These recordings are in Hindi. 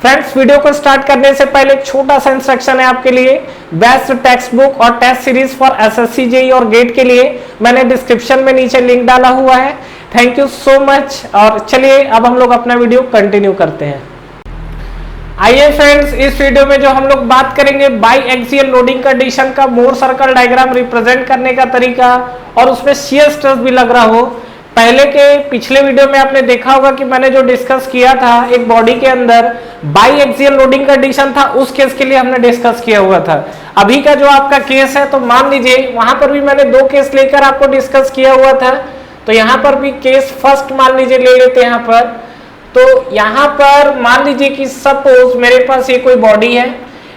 फ्रेंड्स, वीडियो को स्टार्ट करने से पहले एक छोटा सा इंस्ट्रक्शन है आपके लिए। बेस्ट टेक्स्ट बुक और test series for SSC JEE और गेट के लिए मैंने डिस्क्रिप्शन में नीचे लिंक डाला हुआ है। Thank you so much. और चलिए अब हम लोग अपना वीडियो कंटिन्यू करते हैं। आइए फ्रेंड्स, इस वीडियो में जो हम लोग बात करेंगे बाई एक्सियल लोडिंग कंडीशन का मोर सर्कल डायग्राम रिप्रेजेंट करने का तरीका, और उसमें शियर स्ट्रेस भी लग रहा हो। पहले के पिछले वीडियो में आपने देखा होगा कि मैंने जो डिस्कस किया था एक बॉडी के अंदर बाई एक्सियल लोडिंग कंडीशन था, उस केस के लिए हमने डिस्कस किया हुआ था। अभी का जो आपका केस है, तो मान लीजिए वहां पर भी मैंने दो केस लेकर आपको डिस्कस किया हुआ था। तो यहाँ पर भी केस फर्स्ट मान लीजिए ले लेते हैं यहाँ पर। तो यहाँ पर मान लीजिए कि सपोज मेरे पास ये कोई बॉडी है,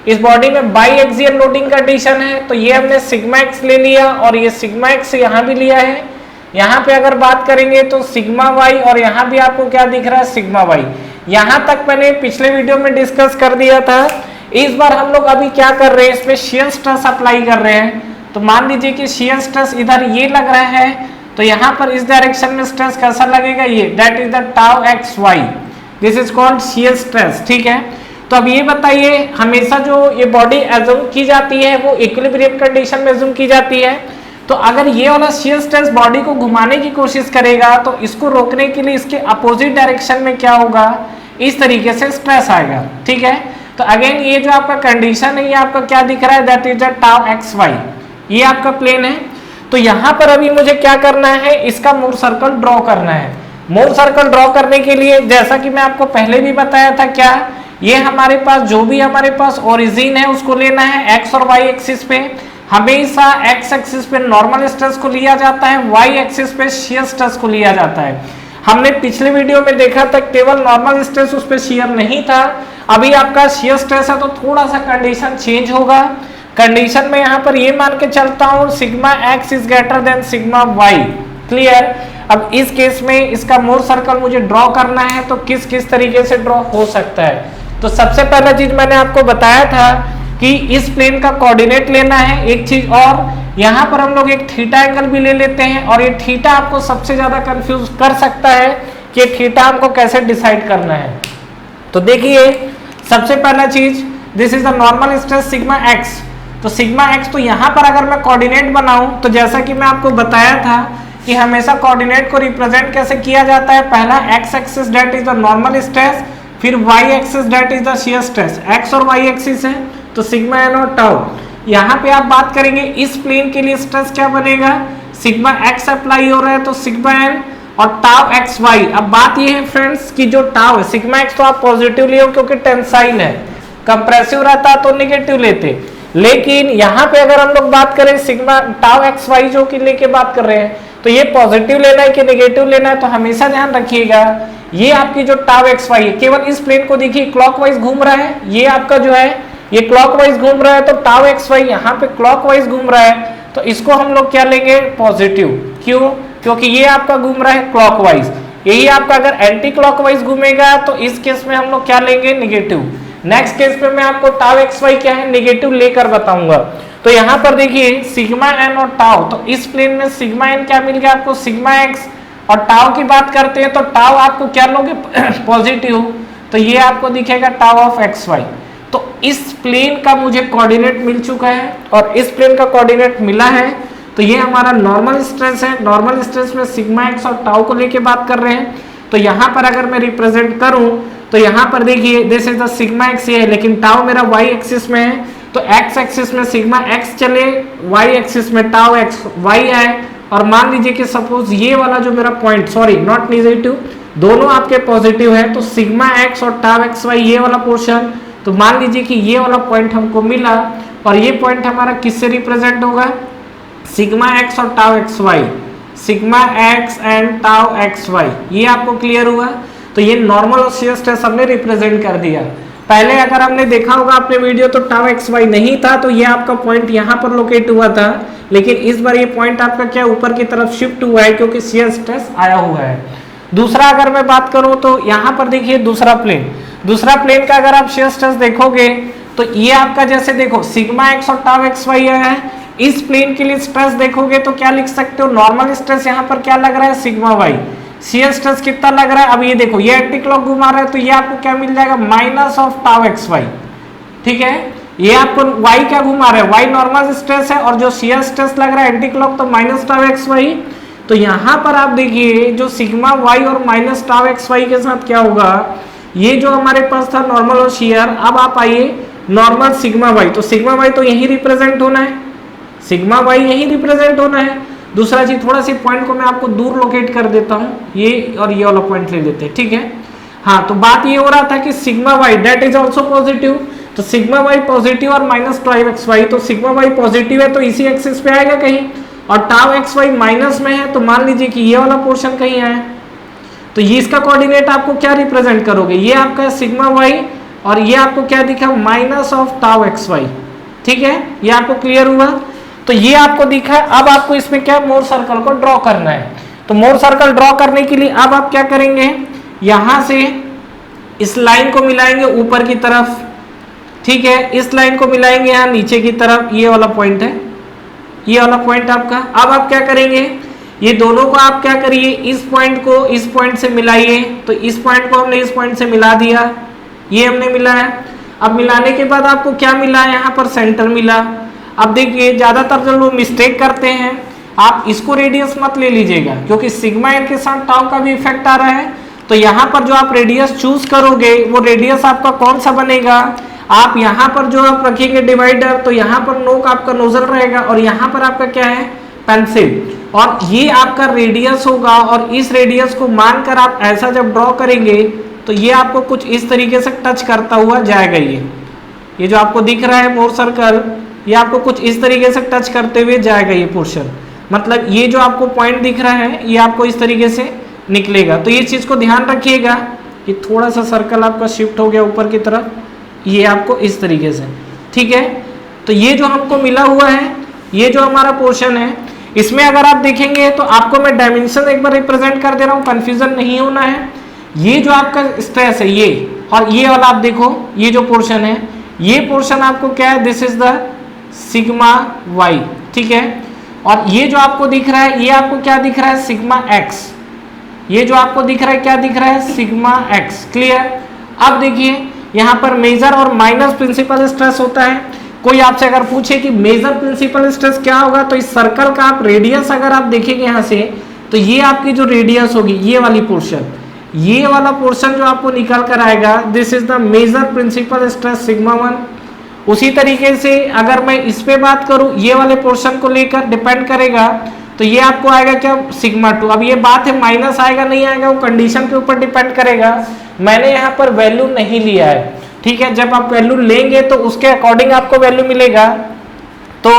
इस बॉडी में बाई एक्सियल लोडिंग कंडीशन है। तो ये हमने सिग्मा एक्स ले लिया और ये सिग्मा एक्स यहाँ भी लिया है। यहाँ पे अगर बात करेंगे तो सिग्मा वाई, और यहाँ भी आपको क्या दिख रहा है, सिग्मा वाई। यहाँ तक मैंने पिछले वीडियो में डिस्कस कर दिया था। इस बार हम लोग अभी क्या कर रहे हैं, इसमें शियर स्ट्रेस अप्लाई कर रहे हैं। तो मान लीजिए कि शियर स्ट्रेस इधर ये लग रहा है, तो यहाँ पर इस डायरेक्शन में स्ट्रेस कैसा लगेगा, ये that is the tau X Y, this is called shear stress. ठीक है, तो अब ये बताइए, हमेशा जो ये बॉडी एज्यूम की जाती है वो इक्विलिब्रियम कंडीशन में एज्यूम की जाती है। तो अगर ये वाला शियर स्ट्रेस बॉडी को घुमाने की कोशिश करेगा, तो इसको रोकने के लिए इसके अपोजिट डायरेक्शन में क्या होगा, इस तरीके से स्ट्रेस आएगा। ठीक है, तो अगेन ये जो आपका कंडीशन है, ये आपका क्या दिख रहा है, that is the tau X Y, ये आपका प्लेन है। तो यहाँ पर अभी मुझे क्या करना है, इसका मूर सर्कल ड्रॉ करना है। मूर सर्कल ड्रॉ करने के लिए जैसा कि मैं आपको पहले भी बताया था, क्या ये हमारे पास जो भी हमारे पास ओरिजिन है उसको लेना है एक्स और वाई एक्सिस पे। हमेशा एक्स एक्सिस पे नॉर्मल स्ट्रेस को लिया जाता है, वाई एक्सिस पे शियर स्ट्रेस को लिया जाता है। हमने पिछले वीडियो में देखा था केवल नॉर्मल स्ट्रेस उस पे शियर नहीं था। अभी आपका शियर स्ट्रेस है तो थोड़ा सा कंडीशन चेंज होगा। कंडीशन में यहाँ पर ये मान के चलता हूँ sigma X is greater than sigma Y. Clear. अब इस केस में इसका मोर सर्कल मुझे ड्रॉ करना है, तो किस किस तरीके से ड्रॉ हो सकता है। तो सबसे पहला चीज मैंने आपको बताया था कि इस प्लेन का कोऑर्डिनेट लेना है। एक चीज और, यहाँ पर हम लोग एक थीटा एंगल भी ले लेते हैं, और ये थीटा आपको सबसे ज्यादा कंफ्यूज कर सकता है कि थीटा हमको कैसे डिसाइड करना है। तो देखिए, सबसे पहला चीज, this is the normal stress sigma x. तो सिग्मा एक्स, तो यहाँ पर अगर मैं कोऑर्डिनेट बनाऊं, तो जैसा कि मैं आपको बताया था कि हमेशा कोऑर्डिनेट को रिप्रेजेंट कैसे किया जाता है, पहला X axis that is the normal stress, फिर Y axis that is the shear stress. X और वाई एक्सिस है तो सिग्मा एन और टाउ। यहाँ पे आप बात करेंगे इस प्लेन के लिए स्ट्रेस क्या बनेगा, सिग्मा एक्स अप्लाई हो रहा है तो सिग्मा एन और टाउ एक्स वाई। अब बात ये है फ्रेंड्स कि जो टाउ है, सिग्मा एक्स तो आप पॉजिटिव लियो क्योंकि टेंसाइल है, कंप्रेसिव रहता तो नेगेटिव लेते। लेकिन यहाँ पे अगर हम लोग बात करें सिग्मा टाउ एक्स वाई जो कि लेके बात कर रहे हैं, तो ये पॉजिटिव लेना है कि नेगेटिव लेना है। तो हमेशा ध्यान रखिएगा, ये आपकी जो टाउ एक्स वाई है, केवल इस प्लेन को देखिए क्लॉकवाइज घूम रहा है, ये आपका जो है ये क्लॉकवाइज घूम रहा है, तो टाउ एक्स वाई यहाँ पे क्लॉकवाइज घूम रहा है, तो इसको हम लोग क्या लेंगे, पॉजिटिव। क्यों, क्योंकि ये आपका घूम रहा है क्लॉकवाइज। यही आपका अगर एंटी क्लॉकवाइज घूमेगा तो इस केस में हम लोग क्या लेंगे, नेगेटिव। नेक्स्ट केस पे मैं आपको टाउ एक्स वाई क्या है, नेगेटिव लेकर बताऊंगा। तो यहाँ पर देखिए सिग्मा एन और टाउ, तो इस प्लेन में सिग्मा एन क्या मिल गया आपको, सिग्मा एक्स। और टाउ की बात करते हैं तो टाउ आपको क्या लोगे, पॉजिटिव। तो ये आपको दिखेगा टाउ ऑफ एक्स वाई। तो इस प्लेन का मुझे कोऑर्डिनेट मिल चुका है, और इस प्लेन का कोऑर्डिनेट मिला है। तो ये हमारा नॉर्मल स्ट्रेस है। नॉर्मल स्ट्रेस में सिग्मा एक्स और टाउ को लेके बात कर रहे हैं। तो यहाँ पर अगर मैं रिप्रेजेंट करूं, तो यहाँ पर देखिए this is the sigma x है, लेकिन टाउ मेरा वाई एक्सिस में है। तो एक्स एक्सिस में सिग्मा एक्स चले, वाई एक्सिस में टाउ एक्स वाई आए। और मान लीजिए कि सपोज ये वाला जो मेरा पॉइंट, सॉरी नॉट नेगेटिव, दोनों आपके पॉजिटिव है, तो सिग्मा एक्स और टाउ एक्स वाई ये वाला पोर्शन। तो मान लीजिए कि ये वाला पॉइंट हमको मिला, और ये पॉइंट हमारा किससे रिप्रेजेंट होगा, सिग्मा एक्स और tau X Y, sigma X and tau X Y. ये आपको क्लियर हुआ। तो ये नॉर्मल और शियर स्ट्रेस हमने रिप्रेजेंट कर दिया। पहले अगर हमने देखा होगा अपने वीडियो, तो टाउ एक्स वाई नहीं था, तो ये आपका पॉइंट यहाँ पर लोकेट हुआ था। लेकिन इस बार ये पॉइंट आपका क्या ऊपर की तरफ शिफ्ट हुआ है, क्योंकि शियर स्ट्रेस आया हुआ है। दूसरा अगर मैं बात करूं, तो यहाँ पर देखिए दूसरा प्लेन का अगर आप शियर स्ट्रेस देखोगे, तो ये आपका जैसे देखो सिग्मा एक्स और टाउ एक्स वाई है। इस प्लेन के लिए स्ट्रेस देखोगे तो क्या लिख सकते हो, नॉर्मल स्ट्रेस यहाँ पर क्या लग रहा है, सिग्मा वाई। शियर स्ट्रेस कितना लग रहा है, अब ये देखो ये एंटी क्लॉक घुमा रहा है तो ये आपको क्या मिल जाएगा, minus of tau X Y. ठीक है, ये आपको y क्या घुमा रहा है, y नॉर्मल स्ट्रेस है और जो शियर स्ट्रेस लग रहा है एंटी क्लॉक तो माइनस टाउ एक्स वाई। तो यहाँ पर आप देखिए जो सिग्मा y और माइनस टाउ एक्स वाई के साथ क्या होगा, ये जो हमारे पास था नॉर्मल और शियर, अब आप आइए नॉर्मल सिग्मा y, तो सिग्मा y तो यही रिप्रेजेंट होना है, सिग्मा y यही रिप्रेजेंट होना है। दूसरा चीज थोड़ा सी पॉइंट को मैं आपको दूर लोकेट कर देता हूँ, ये और ये वाला पॉइंट ले लेते हैं। ठीक है, हाँ तो बात ये हो रहा था कि sigma y that is also positive, तो सिग्मा y पॉजिटिव और माइनस टाउ एक्स वाई, तो सिग्मा y पॉजिटिव है तो इसी एक्सिस पे आएगा कहीं, और टाउ एक्स वाई माइनस में है तो मान लीजिए कि ये वाला पोर्शन कहीं आया, तो ये इसका कोऑर्डिनेट आपको क्या रिप्रेजेंट करोगे, ये आपका सिग्मा y और ये आपको क्या दिखा, minus of tau X Y. ठीक है, ये आपको क्लियर हुआ, तो ये आपको दिखा। अब आपको इसमें क्या मोर सर्कल को ड्रॉ करना है, तो मोर सर्कल ड्रॉ करने के लिए अब आप क्या करेंगे, यहां से इस लाइन को मिलाएंगे ऊपर की तरफ। ठीक है, इस लाइन को मिलाएंगे यहाँ नीचे की तरफ, ये वाला पॉइंट है, ये वाला पॉइंट आपका। अब आप क्या करेंगे, ये दोनों को आप क्या करिए, इस पॉइंट को इस पॉइंट से मिलाइए, तो इस पॉइंट को हमने इस पॉइंट से मिला दिया, ये हमने मिलाया। अब मिलाने के बाद आपको क्या मिला, यहाँ पर सेंटर मिला। अब देखिए ज्यादातर जो लोग मिस्टेक करते हैं, आप इसको रेडियस मत ले लीजिएगा क्योंकि सिग्मा एन के साथ टाउ का भी इफेक्ट आ रहा है, तो यहाँ पर जो आप रेडियस चूज करोगे वो रेडियस आपका कौन सा बनेगा, आप यहाँ पर जो आप रखेंगे डिवाइडर, तो यहाँ पर नोक आपका नोजल रहेगा और यहाँ पर आपका क्या है, पेंसिल, और ये आपका रेडियस होगा। और इस रेडियस को मानकर आप ऐसा जब ड्रॉ करेंगे तो ये आपको कुछ इस तरीके से टच करता हुआ जाएगा। ये जो आपको दिख रहा है मोर सर्कल, ये आपको कुछ इस तरीके से टच करते हुए जाएगा ये पोर्शन, मतलब ये जो आपको पॉइंट दिख रहा है ये आपको इस तरीके से निकलेगा। तो ये चीज को ध्यान रखिएगा, ये थोड़ा सा सर्कल आपका शिफ्ट हो गया ऊपर की तरफ, ये आपको इस तरीके से। ठीक है, तो ये जो हमको मिला हुआ है, ये जो हमारा पोर्शन है, इसमें अगर आप देखेंगे तो आपको मैं डायमेंशन एक बार रिप्रेजेंट कर दे रहा हूँ, कंफ्यूजन नहीं होना है। ये जो आपका स्ट्रेस है ये, और ये वाला आप देखो, ये जो पोर्शन है, ये पोर्शन आपको क्या है, this is the sigma Y. ठीक है, और ये जो आपको दिख रहा है, ये आपको क्या दिख रहा है, सिग्मा एक्स। ये जो आपको दिख रहा है क्या दिख रहा है, सिग्मा एक्स। क्लियर। अब देखिए यहाँ पर मेजर और माइनर प्रिंसिपल स्ट्रेस होता है। कोई आपसे अगर पूछे कि मेजर प्रिंसिपल स्ट्रेस क्या होगा, तो इस सर्कल का आप रेडियस अगर आप देखेंगे यहाँ से, तो ये आपकी जो रेडियस होगी, ये वाली पोर्शन, ये वाला पोर्शन जो आपको निकल कर आएगा, this is the major principal stress sigma 1। उसी तरीके से अगर मैं इस पे बात करूं, ये वाले पोर्शन को लेकर डिपेंड करेगा, तो ये आपको आएगा क्या, सिग्मा 2। अब ये बात है माइनस आएगा नहीं आएगा, वो कंडीशन के ऊपर डिपेंड करेगा। मैंने यहाँ पर वैल्यू नहीं लिया है। ठीक है, जब आप वैल्यू लेंगे तो उसके अकॉर्डिंग आपको वैल्यू मिलेगा। तो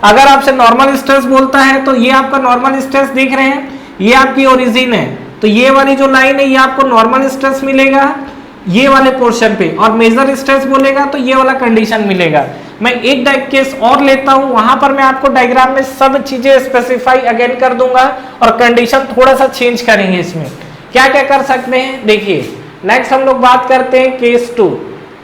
अगर आपसे नॉर्मल स्ट्रेस बोलता है, तो ये आपका नॉर्मल स्ट्रेस देख रहे हैं, ये आपकी ओरिजिन है, तो ये वाली जो लाइन है ये आपको नॉर्मल स्ट्रेस मिलेगा ये वाले पोर्शन पे, और मेजर स्ट्रेस बोलेगा तो ये वाला कंडीशन मिलेगा। मैं एक केस और लेता हूं, वहां पर मैं आपको डायग्राम में सब चीजें स्पेसिफाई अगेन कर दूंगा और कंडीशन थोड़ा सा चेंज करेंगे। इसमें क्या क्या कर सकते हैं, देखिए नेक्स्ट हम लोग बात करते हैं केस 2।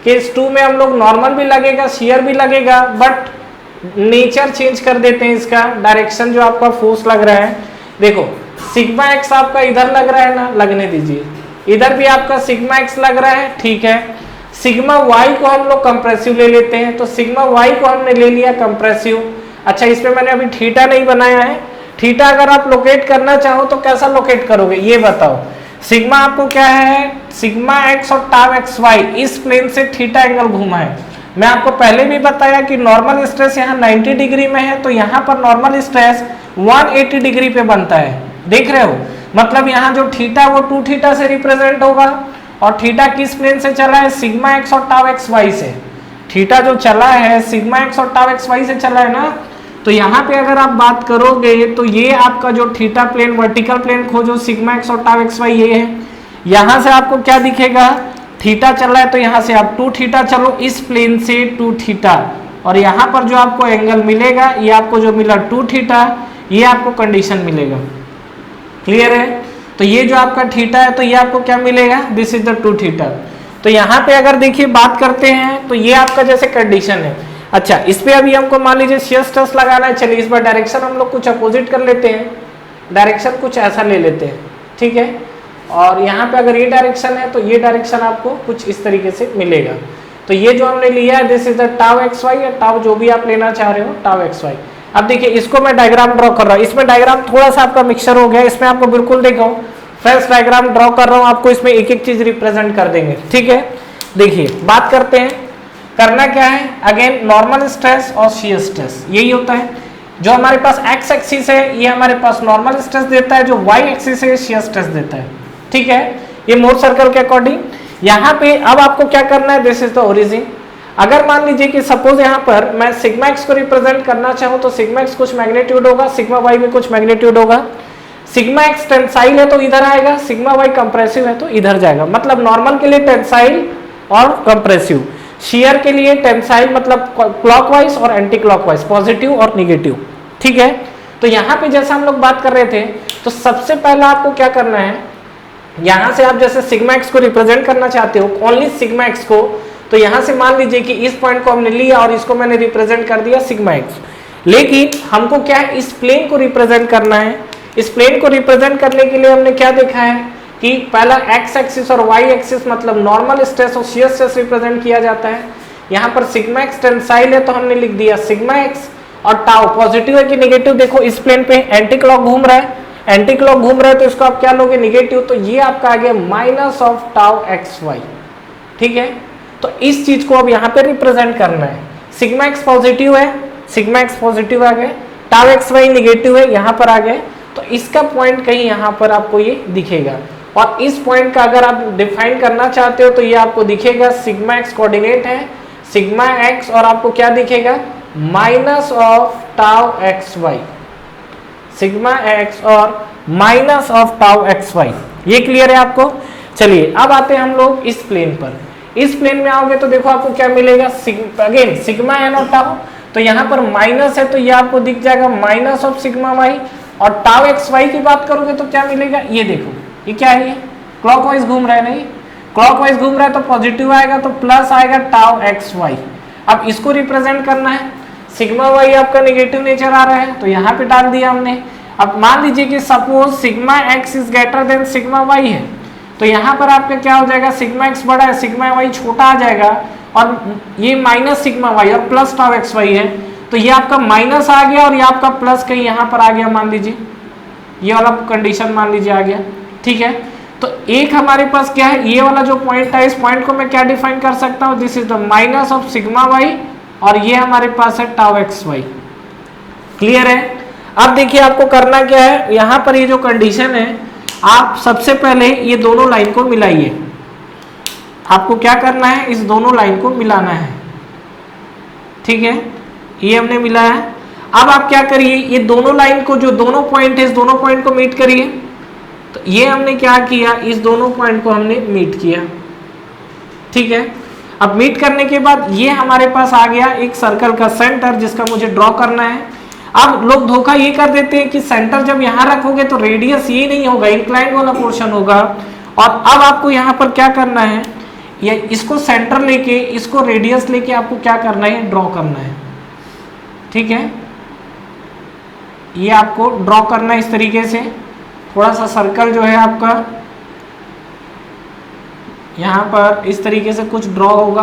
केस 2 में हम लोग नॉर्मल भी लगेगा, शियर भी लगेगा, बट नेचर चेंज कर देते हैं इसका, डायरेक्शन जो आपका फोर्स लग रहा है। देखो सिग्मा एक्स आपका इधर लग रहा है ना, लगने दीजिए, इधर भी आपका सिग्मा एक्स लग रहा है। ठीक है, सिग्मा वाई को हम लोग कंप्रेसिव ले लेते हैं, तो सिग्मा वाई को हमने ले लिया कंप्रेसिव। अच्छा, इसमें मैंने अभी थीटा नहीं बनाया है। थीटा अगर आप लोकेट करना चाहो तो कैसा लोकेट करोगे, ये बताओ। सिग्मा आपको क्या है, सिग्मा एक्स और टाउ एक्स वाई, इस प्लेन से थीटा एंगल घूमा है। मैं आपको पहले भी बताया कि नॉर्मल स्ट्रेस यहाँ 90 डिग्री में है, तो यहाँ पर नॉर्मल स्ट्रेस 180 डिग्री पे बनता है। देख रहे हो, मतलब यहाँ जो थीटा वो 2 थीटा से रिप्रेजेंट होगा, और थीटा किस प्लेन से चला है, सिग्मा एक्स और टाउ एक्स वाई से। थीटा जो चला है सिग्मा एक्स और टाउ एक्स वाई से चला है ना, तो यहाँ पे अगर आप बात करोगे तो ये आपका जो थीटा प्लेन, वर्टिकल प्लेन खोजो, सिग्मा एक्स और टाउ एक्स वाई ये है। यहाँ से आपको क्या दिखेगा, थीटा चल रहा है तो यहाँ से आप 2 थीटा चलो इस प्लेन से 2 थीटा, और यहाँ पर जो आपको एंगल मिलेगा ये आपको जो मिला 2 थीटा, ये आपको कंडीशन मिलेगा। क्लियर है, तो ये जो आपका थीटा है तो ये आपको क्या मिलेगा, दिस इज द 2 थीटा। तो यहाँ पे अगर देखिए बात करते हैं तो ये आपका जैसे कंडीशन है। अच्छा, इस पे अभी हमको मान लीजिए शियर स्ट्रेस लगाना है। चलिए इस बार डायरेक्शन हम लोग कुछ अपोजिट कर लेते हैं, डायरेक्शन कुछ ऐसा ले लेते हैं। ठीक है। और यहाँ पे अगर ये डायरेक्शन है तो ये डायरेक्शन आपको कुछ इस तरीके से मिलेगा। तो ये जो हमने लिया है this is the tau X Y, या टाउ जो भी आप लेना चाह रहे हो टाउ एक्स वाई। अब देखिए इसको मैं डायग्राम ड्रॉ कर रहा हूँ, इसमें डायग्राम थोड़ा सा आपका मिक्सचर हो गया, इसमें आपको बिल्कुल देखो फ्रेश डायग्राम ड्रॉ कर रहा हूँ, आपको इसमें एक एक चीज रिप्रेजेंट कर देंगे, ठीक है। देखिए बात करते हैं, करना क्या है, अगेन नॉर्मल स्ट्रेस और शियर स्ट्रेस यही होता है। जो हमारे पास एक्स एक्सिस है ये हमारे पास नॉर्मल स्ट्रेस देता है, जो वाई एक्सिस है शियर स्ट्रेस देता है, ठीक है। ये मोर सर्कल के अकॉर्डिंग यहाँ पे अब आपको क्या करना है, दिस इज द ओरिजिन। अगर मान लीजिए कि सपोज यहाँ पर मैं सिग्मा एक्स को रिप्रेजेंट करना चाहूँ तो सिग्मा एक्स कुछ मैग्नीट्यूड होगा, सिग्मा वाई में कुछ मैग्नीट्यूड होगा। सिग्मा एक्स टेंसाइल है तो इधर आएगा, सिग्मा वाई कंप्रेसिव है तो इधर जाएगा। मतलब नॉर्मल के लिए टेंसाइल और कंप्रेसिव, शियर के लिए टेंसाइल मतलब क्लॉकवाइज और एंटी क्लॉकवाइज, पॉजिटिव और निगेटिव, ठीक है। तो यहाँ पे जैसा हम लोग बात कर रहे थे तो सबसे पहला आपको क्या करना है, यहाँ से आप जैसे सिग्मा एक्स को रिप्रेजेंट करना चाहते हो ओनली सिग्मा एक्स को, तो यहाँ से मान लीजिए कि इस पॉइंट को हमने लिया और इसको मैंने रिप्रेजेंट कर दिया सिग्मा एक्स। लेकिन हमको क्या है, इस प्लेन को रिप्रेजेंट करना है। इस प्लेन को रिप्रेजेंट करने के लिए हमने क्या देखा है कि पहला एक्स एक्सिस और वाई एक्सिस मतलब नॉर्मल स्ट्रेस और शियर स्ट्रेस रिप्रेजेंट किया जाता है। यहाँ पर सिग्मा एक्स टेंसाइल है तो हमने लिख दिया सिग्मा एक्स, और टाउ पॉजिटिव है कि निगेटिव, देखो इस प्लेन पे एंटी क्लॉक घूम रहा है, एंटी क्लॉक घूम रहा है तो इसको आप क्या लोगे, निगेटिव, तो ये आपका आ गया minus of tau X Y, ठीक है। तो इस चीज को अब यहाँ पे रिप्रेजेंट करना है। सिग्मा एक्स पॉजिटिव है, सिग्मा एक्स पॉजिटिव आ गए, टाउ एक्स वाई निगेटिव है यहाँ पर आ गए, तो इसका पॉइंट कहीं यहाँ पर आपको ये दिखेगा। और इस पॉइंट का अगर आप डिफाइन करना चाहते हो तो ये आपको दिखेगा सिग्मा एक्स कोऑर्डिनेट है, सिग्मा एक्स, और आपको क्या दिखेगा, minus of tau X Y, sigma X और minus of tau X Y. ये क्लियर है आपको। चलिए अब आते हैं हम लोग इस प्लेन पर। इस प्लेन में आओगे तो देखो आपको क्या मिलेगा, अगेन सिग्मा एन और टाउ, तो यहाँ पर माइनस है तो ये आपको दिख जाएगा माइनस ऑफ सिग्मा वाई, और टाउ एक्स वाई की बात करोगे तो क्या मिलेगा, ये देखो ये क्या है, ये क्लॉकवाइज घूम रहा है, नहीं क्लॉकवाइज घूम रहा है तो पॉजिटिव आएगा, तो प्लस आएगा टाउ एक्स वाई। अब इसको रिप्रेजेंट करना है, सिग्मा वाई आपका नेगेटिव नेचर आ रहा है तो यहाँ पे डाल दिया हमने। अब मान लीजिए कि suppose sigma X is greater than sigma Y है, तो यहाँ पर आपका क्या हो जाएगा, सिग्मा एक्स बड़ा है सिग्मा वाई छोटा आ जाएगा, और ये माइनस सिग्मा वाई और प्लस टाउ एक्स वाई है, तो ये आपका माइनस आ गया और ये आपका प्लस कहीं यहाँ पर आ गया, मान लीजिए ये वाला कंडीशन मान लीजिए आ गया, ठीक है। तो एक हमारे पास क्या है, ये वाला जो पॉइंट है, इस पॉइंट को मैं क्या डिफाइन कर सकता हूँ, this is the minus of sigma Y, और ये हमारे पास है टाउ एक्स वाई। क्लियर है। अब देखिए आपको करना क्या है, यहाँ पर ये जो कंडीशन है, आप सबसे पहले ये दोनों लाइन को मिलाइए। आपको क्या करना है, इस दोनों लाइन को मिलाना है, ठीक है। ये हमने मिलाया। अब आप क्या करिए, ये दोनों लाइन को, जो दोनों पॉइंट है, इस दोनों पॉइंट को मीट करिए। तो ये हमने क्या किया, इस दोनों पॉइंट को हमने मीट किया, ठीक है। अब मीट करने के बाद ये हमारे पास आ गया एक सर्कल का सेंटर, जिसका मुझे ड्रॉ करना है। अब लोग धोखा ये कर देते हैं कि सेंटर जब यहाँ रखोगे तो रेडियस ये नहीं होगा, इंक्लाइंड वाला पोर्शन होगा। और अब आपको यहाँ पर क्या करना है, ये इसको सेंटर लेके, इसको रेडियस लेके आपको क्या करना है, ड्रॉ करना है, ठीक है। ये आपको ड्रॉ करना है इस तरीके से, थोड़ा सा सर्कल जो है आपका यहाँ पर इस तरीके से कुछ ड्रॉ होगा।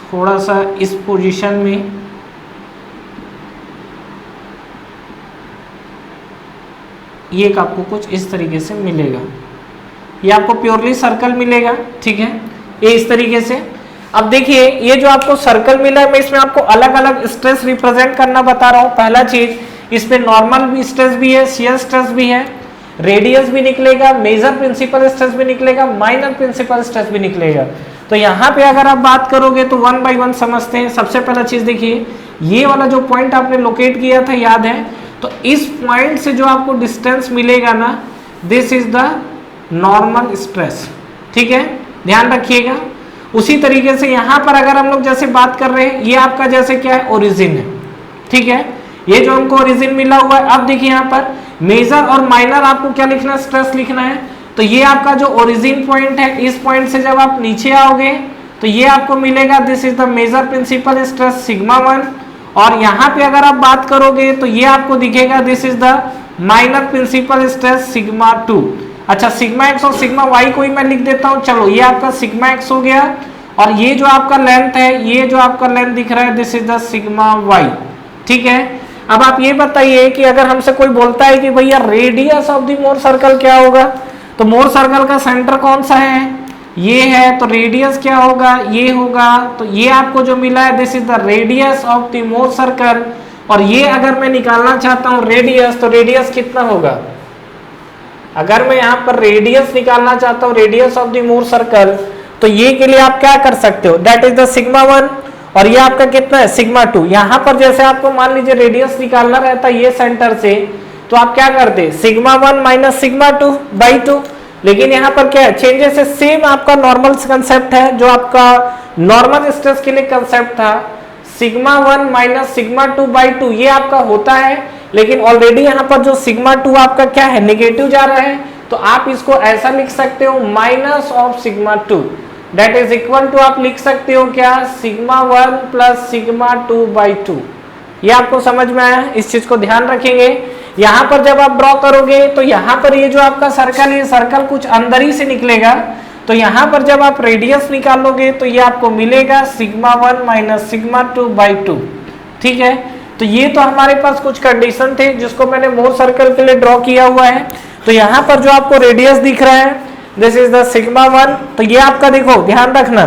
थोड़ा सा इस पोजीशन में ये आपको कुछ इस तरीके से मिलेगा, ये आपको प्योरली सर्कल मिलेगा, ठीक है, ये इस तरीके से। अब देखिए ये जो आपको सर्कल मिला है, मैं इसमें आपको अलग अलग स्ट्रेस रिप्रेजेंट करना बता रहा हूँ। पहला चीज, इसमें नॉर्मल भी स्ट्रेस भी है, शियर स्ट्रेस भी है, रेडियस भी निकलेगा, मेजर प्रिंसिपल स्ट्रेस भी निकलेगा, माइनर प्रिंसिपल स्ट्रेस भी निकलेगा। तो यहाँ पे अगर आप बात करोगे तो वन बाय वन समझते हैं। सबसे पहला चीज देखिए, ये वाला जो पॉइंट आपने लोकेट किया था, याद है, तो इस पॉइंट से जो आपको डिस्टेंस मिलेगा ना, this is the normal stress, ठीक है, ध्यान रखिएगा। उसी तरीके से यहाँ पर अगर हम लोग जैसे बात कर रहे हैं, ये आपका जैसे क्या है, ओरिजिन है, ठीक है, ये जो हमको ओरिजिन मिला हुआ है। अब देखिए यहाँ पर मेजर और माइनर आपको क्या लिखना है, स्ट्रेस लिखना है। तो ये आपका जो ओरिजिन पॉइंट है, इस पॉइंट से जब आप नीचे आओगे तो ये आपको मिलेगा, this is the major principal stress sigma 1, और यहाँ पे अगर आप बात करोगे तो ये आपको दिखेगा this is the minor principal stress sigma 2। अच्छा सिग्मा एक्स और सिग्मा वाई को ही मैं लिख देता हूँ। चलो ये आपका सिग्मा एक्स हो गया और ये जो आपका लेंथ है, ये जो आपका लेंथ दिख रहा है this is the sigma Y. ठीक है, अब आप ये बताइए कि अगर हमसे कोई बोलता है कि भैया radius of the more circle क्या होगा, तो मोर सर्कल का सेंटर कौन सा है, ये है, तो रेडियस क्या होगा, ये होगा। तो ये आपको जो मिला है this is the radius of the more circle. और ये अगर मैं निकालना चाहता हूं रेडियस, तो रेडियस कितना होगा, अगर मैं यहाँ पर रेडियस निकालना चाहता हूँ radius of the more circle, तो ये के लिए आप क्या कर सकते हो, दैट इज द सिग्मा 1 और ये आपका कितना है सिग्मा 2। यहाँ पर जैसे आपको मान लीजिए रेडियस निकालना रहता है ये सेंटर से, तो आप क्या करते सिग्मा 1 माइनस सिग्मा 2 बाई 2। लेकिन यहाँ पर क्या है चेंजेस है, सेम आपका नॉर्मल कंसेप्ट है जो आपका नॉर्मल स्ट्रेस के लिए कंसेप्ट था, सिग्मा 1 माइनस सिग्मा 2 बाई 2 ये आपका होता है। लेकिन ऑलरेडी यहाँ पर जो सिग्मा 2 आपका क्या है नेगेटिव जा रहा है, तो आप इसको ऐसा लिख सकते हो minus of sigma 2 that is equal to आप लिख सकते हो क्या सिग्मा 1 प्लस सिग्मा 2 बाई 2। ये आपको समझ में आया, इस चीज को ध्यान रखेंगे। यहाँ पर जब आप ड्रॉ करोगे तो यहाँ पर ये जो आपका सर्कल है सर्कल कुछ अंदर ही से निकलेगा, तो यहाँ पर जब आप रेडियस निकालोगे तो ये आपको मिलेगा सिग्मा 1 माइनस सिग्मा 2 बाई 2। ठीक है, तो ये तो हमारे पास कुछ कंडीशन थे जिसको मैंने मोर सर्कल के लिए ड्रॉ किया हुआ है। तो यहाँ पर जो आपको रेडियस दिख रहा है दिस इज द सिग्मा 1, तो ये आपका देखो ध्यान रखना,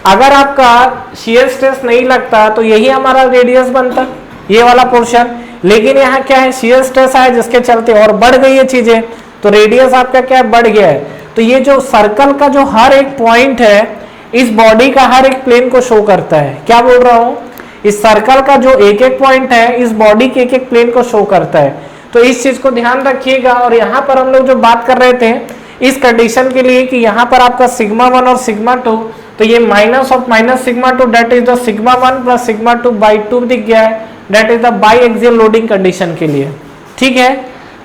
अगर आपका शियर स्ट्रेस नहीं लगता तो यही हमारा रेडियस बनता ये वाला पोर्शन। लेकिन यहाँ क्या है शियर स्ट्रेस है जिसके चलते और बढ़ गई है चीजें, तो रेडियस आपका क्या बढ़ गया है। तो ये जो सर्कल का जो हर एक पॉइंट है इस बॉडी का हर एक प्लेन को शो करता है। क्या बोल रहा हूँ, इस सर्कल का जो एक एक पॉइंट है इस बॉडी के एक एक प्लेन को शो करता है। तो इस चीज को ध्यान रखिएगा। और यहाँ पर हम लोग जो बात कर रहे थे इस कंडीशन के लिए कि यहाँ पर आपका सिग्मा 1 और सिग्मा 2, तो ये minus of minus sigma 2 that is the sigma 1 plus sigma 2 by 2 दिख गया है, that is the by axial loading condition के लिए। ठीक है,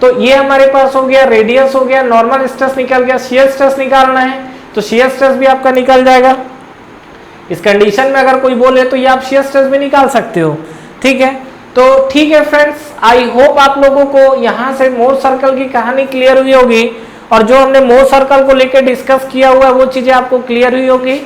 तो ये हमारे पास हो गया, रेडियस हो गया, नॉर्मल स्ट्रेस निकल गया, शियर स्ट्रेस निकालना है तो शियर स्ट्रेस भी आपका निकल जाएगा। इस कंडीशन में अगर कोई बोले तो ये आप शियर स्ट्रेस भी निकाल सकते हो। ठीक है, तो ठीक है फ्रेंड्स, आई होप आप लोगों को यहाँ से मोर सर्कल की कहानी क्लियर हुई होगी और जो हमने मोर सर्कल को लेकर डिस्कस किया हुआ है वो चीजें आपको क्लियर हुई होगी।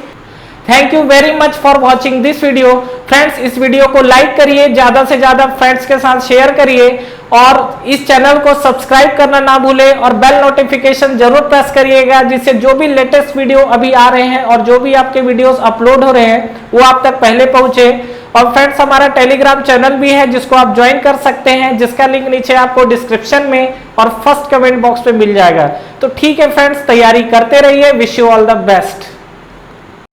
Thank you very much for watching this video. Friends इस वीडियो को लाइक करिए, ज्यादा से ज्यादा फ्रेंड्स के साथ शेयर करिए और इस चैनल को सब्सक्राइब करना ना भूले और बेल नोटिफिकेशन जरूर प्रेस करिएगा, जिससे जो भी लेटेस्ट वीडियो अभी आ रहे हैं और जो भी आपके वीडियोस अपलोड हो रहे हैं वो आप तक पहले पहुंचे। और फ्रेंड्स हमारा टेलीग्राम चैनल भी है जिसको आप ज्वाइन कर सकते हैं, जिसका लिंक नीचे आपको डिस्क्रिप्शन में और फर्स्ट कमेंट बॉक्स पे मिल जाएगा। तो ठीक है फ्रेंड्स, तैयारी करते रहिए। Wish you all the best.